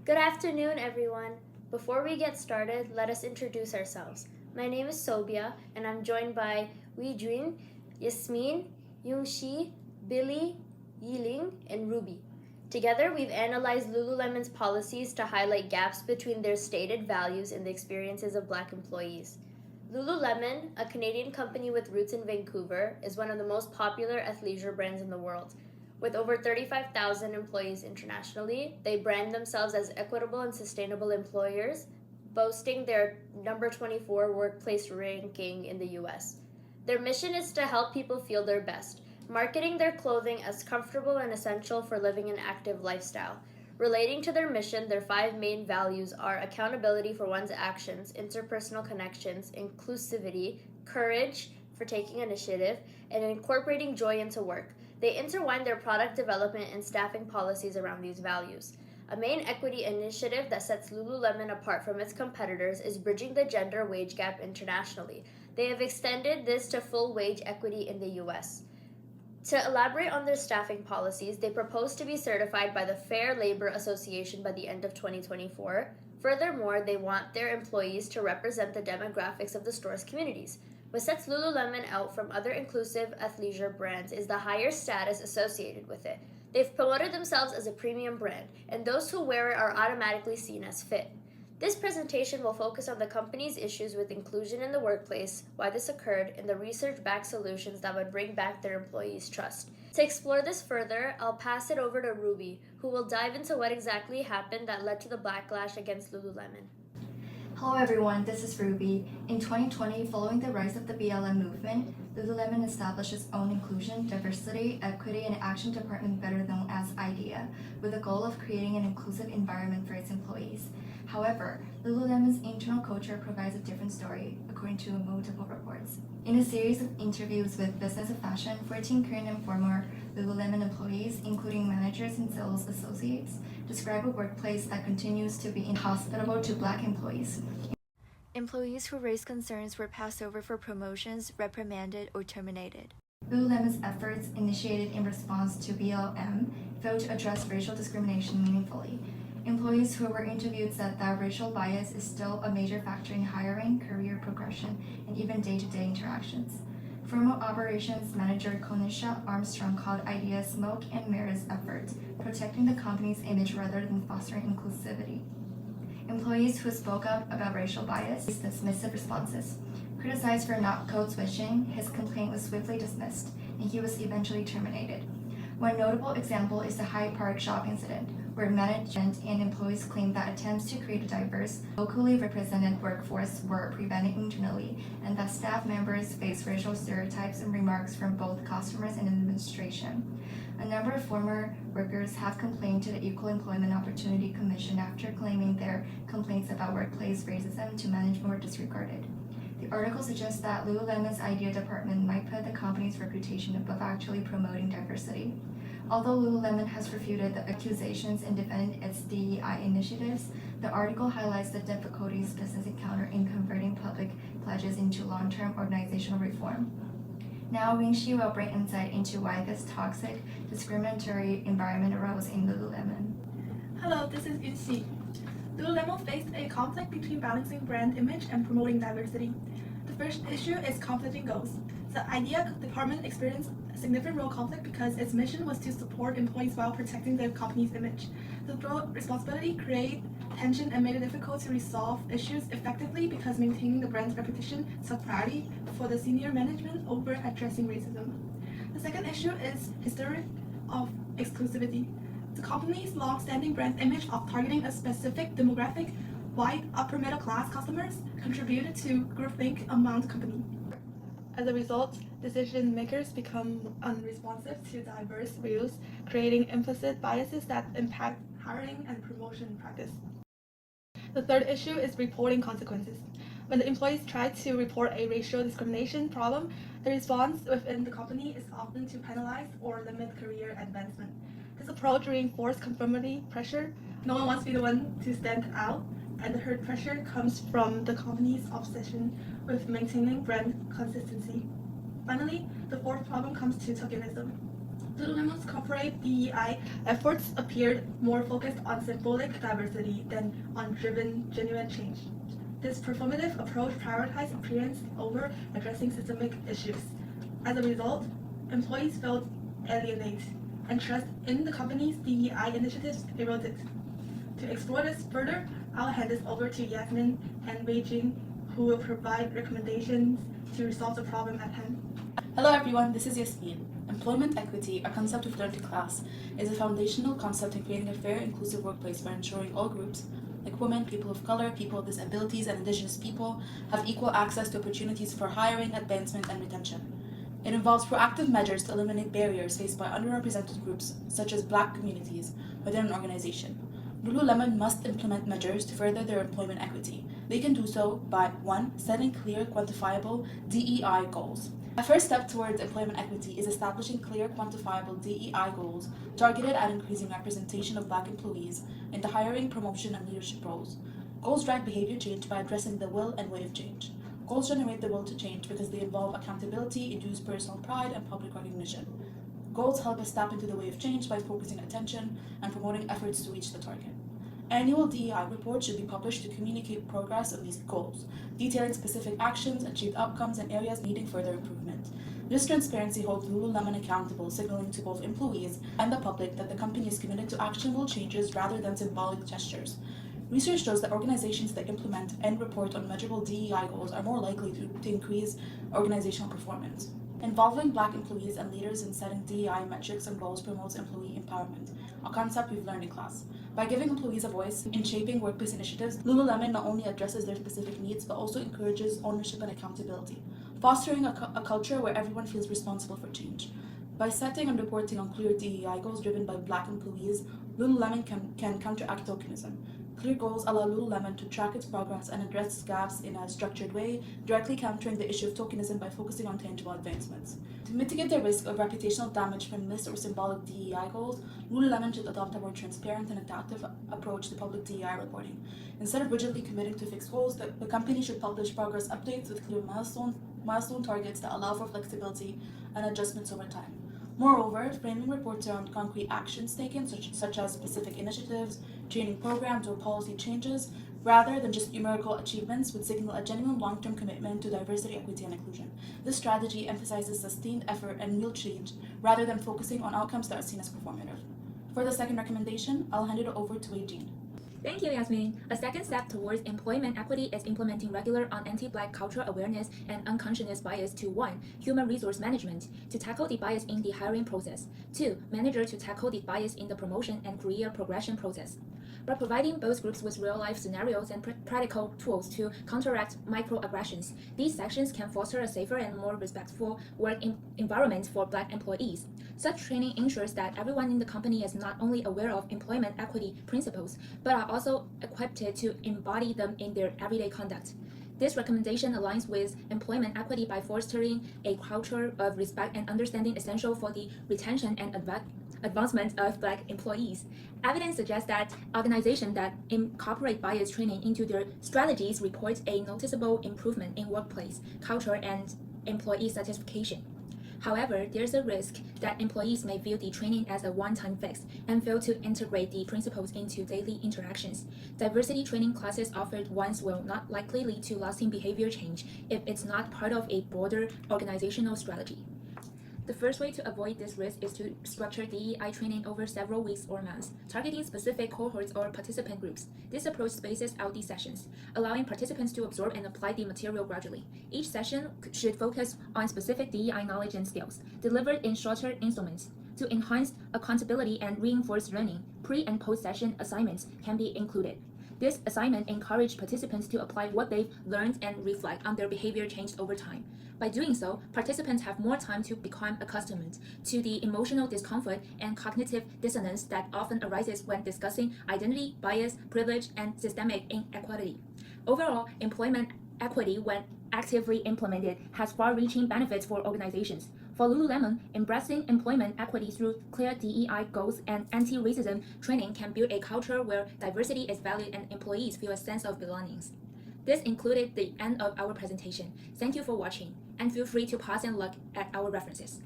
Good afternoon, everyone. Before we get started, let us introduce ourselves. My name is Sobia, and I'm joined by Wei Jun, Yasmin, Yungshi, Billy, Yiling, and Ruby. Together, we've analyzed Lululemon's policies to highlight gaps between their stated values and the experiences of Black employees. Lululemon, a Canadian company with roots in Vancouver, is one of the most popular athleisure brands in the world. With over 35,000 employees internationally, they brand themselves as equitable and sustainable employers, boasting their number 24 workplace ranking in the US. Their mission is to help people feel their best, marketing their clothing as comfortable and essential for living an active lifestyle. Relating to their mission, their five main values are accountability for one's actions, interpersonal connections, inclusivity, courage for taking initiative, and incorporating joy into work. They intertwine their product development and staffing policies around these values. A main equity initiative that sets Lululemon apart from its competitors is bridging the gender wage gap internationally. They have extended this to full wage equity in the US. To elaborate on their staffing policies, they propose to be certified by the Fair Labor Association by the end of 2024. Furthermore, they want their employees to represent the demographics of the store's communities. What sets Lululemon out from other inclusive athleisure brands is the higher status associated with it. They've promoted themselves as a premium brand, and those who wear it are automatically seen as fit. This presentation will focus on the company's issues with inclusion in the workplace, why this occurred, and the research-backed solutions that would bring back their employees' trust. To explore this further, I'll pass it over to Ruby, who will dive into what exactly happened that led to the backlash against Lululemon. Hello everyone, this is Ruby. In 2020, following the rise of the BLM movement, Lululemon established its own inclusion, diversity, equity, and action department better known as IDEA, with the goal of creating an inclusive environment for its employees. However, Lululemon's internal culture provides a different story, according to multiple reports. In a series of interviews with Business of Fashion, 14 current and former Lululemon employees, including managers and sales associates, describe a workplace that continues to be inhospitable to Black employees. Employees who raised concerns were passed over for promotions, reprimanded, or terminated. Lululemon's efforts, initiated in response to BLM, failed to address racial discrimination meaningfully. Employees who were interviewed said that racial bias is still a major factor in hiring, career progression, and even day-to-day interactions. Former operations manager Konisha Armstrong called IDEA smoke and mirrors effort, protecting the company's image rather than fostering inclusivity. Employees who spoke up about racial bias faced dismissive responses. Criticized for not code switching, his complaint was swiftly dismissed, and he was eventually terminated. One notable example is the Hyde Park shop incident, where management and employees claimed that attempts to create a diverse, locally represented workforce were prevented internally, and that staff members faced racial stereotypes and remarks from both customers and administration. A number of former workers have complained to the Equal Employment Opportunity Commission after claiming their complaints about workplace racism to management were disregarded. The article suggests that Lululemon's IDEA department might put the company's reputation above actually promoting diversity. Although Lululemon has refuted the accusations and defended its DEI initiatives, the article highlights the difficulties business encounter in converting public pledges into long-term organizational reform. Now, Wingxi will bring insight into why this toxic, discriminatory environment arose in Lululemon. Hello, this is Yunxi. Lululemon faced a conflict between balancing brand image and promoting diversity. The first issue is conflicting goals. The IDEA department experienced a significant role conflict because its mission was to support employees while protecting the company's image. The responsibility created tension and made it difficult to resolve issues effectively because maintaining the brand's reputation took priority for the senior management over addressing racism. The second issue is history of exclusivity. The company's long-standing brand image of targeting a specific demographic, white upper middle class customers, contributed to groupthink among the company. As a result, decision makers become unresponsive to diverse views, creating implicit biases that impact hiring and promotion practice. The third issue is reporting consequences. When the employees try to report a racial discrimination problem, the response within the company is often to penalize or limit career advancement. This approach reinforces conformity pressure. No one wants to be the one to stand out, and the herd pressure comes from the company's obsession with maintaining brand consistency. Finally, the fourth problem comes to tokenism. Lululemon's corporate DEI efforts appeared more focused on symbolic diversity than on genuine change. This performative approach prioritized appearance over addressing systemic issues. As a result, employees felt alienated, and trust in the company's DEI initiatives eroded. To explore this further, I'll hand this over to Yasmin and Beijing, who will provide recommendations to resolve the problem at hand. Hello everyone, this is Yasmin. Employment equity, a concept we've learned in class, is a foundational concept in creating a fair, inclusive workplace by ensuring all groups, like women, people of color, people with disabilities, and indigenous people, have equal access to opportunities for hiring, advancement, and retention. It involves proactive measures to eliminate barriers faced by underrepresented groups, such as Black communities, within an organization. Lululemon must implement measures to further their employment equity. They can do so by 1. Setting clear, quantifiable DEI goals. A first step towards employment equity is establishing clear, quantifiable DEI goals targeted at increasing representation of Black employees in the hiring, promotion, and leadership roles. Goals drive behavior change by addressing the will and way of change. Goals generate the will to change because they involve accountability, induce personal pride, and public recognition. Goals help us tap into the way of change by focusing attention and promoting efforts to reach the target. Annual DEI reports should be published to communicate progress on these goals, detailing specific actions, achieved outcomes, and areas needing further improvement. This transparency holds Lululemon accountable, signaling to both employees and the public that the company is committed to actionable changes rather than symbolic gestures. Research shows that organizations that implement and report on measurable DEI goals are more likely to increase organizational performance. Involving Black employees and leaders in setting DEI metrics and goals promotes employee empowerment, a concept we've learned in class. By giving employees a voice in shaping workplace initiatives, Lululemon not only addresses their specific needs, but also encourages ownership and accountability, fostering a culture where everyone feels responsible for change. By setting and reporting on clear DEI goals driven by Black employees, Lululemon can counteract tokenism. Clear goals allow Lululemon to track its progress and address gaps in a structured way, directly countering the issue of tokenism by focusing on tangible advancements. To mitigate the risk of reputational damage from missed or symbolic DEI goals, Lululemon should adopt a more transparent and adaptive approach to public DEI reporting. Instead of rigidly committing to fixed goals, the company should publish progress updates with clear milestone targets that allow for flexibility and adjustments over time. Moreover, framing reports around concrete actions taken, such as specific initiatives, training programs, or policy changes, rather than just numerical achievements, would signal a genuine long-term commitment to diversity, equity, and inclusion. This strategy emphasizes sustained effort and real change, rather than focusing on outcomes that are seen as performative. For the second recommendation, I'll hand it over to Eugene. Thank you, Yasmin. A second step towards employment equity is implementing regular on anti-Black cultural awareness and unconscious bias to 1. Human resource management, to tackle the bias in the hiring process. 2. Manager to tackle the bias in the promotion and career progression process. By providing both groups with real-life scenarios and practical tools to counteract microaggressions, these sections can foster a safer and more respectful work environment for Black employees. Such training ensures that everyone in the company is not only aware of employment equity principles, but are also equipped to embody them in their everyday conduct. This recommendation aligns with employment equity by fostering a culture of respect and understanding essential for the retention and advancement of Black employees. Evidence suggests that organizations that incorporate bias training into their strategies report a noticeable improvement in workplace culture and employee satisfaction. However, there's a risk that employees may view the training as a one-time fix and fail to integrate the principles into daily interactions. Diversity training classes offered once will not likely lead to lasting behavior change if it's not part of a broader organizational strategy. The first way to avoid this risk is to structure DEI training over several weeks or months, targeting specific cohorts or participant groups. This approach spaces out these sessions, allowing participants to absorb and apply the material gradually. Each session should focus on specific DEI knowledge and skills, delivered in shorter installments. To enhance accountability and reinforce learning, pre- and post-session assignments can be included. This assignment encourages participants to apply what they've learned and reflect on their behavior change over time. By doing so, participants have more time to become accustomed to the emotional discomfort and cognitive dissonance that often arises when discussing identity, bias, privilege, and systemic inequality. Overall, employment equity, when actively implemented, has far-reaching benefits for organizations. For Lululemon, embracing employment equity through clear DEI goals and anti-racism training can build a culture where diversity is valued and employees feel a sense of belonging. This included the end of our presentation. Thank you for watching, and feel free to pause and look at our references.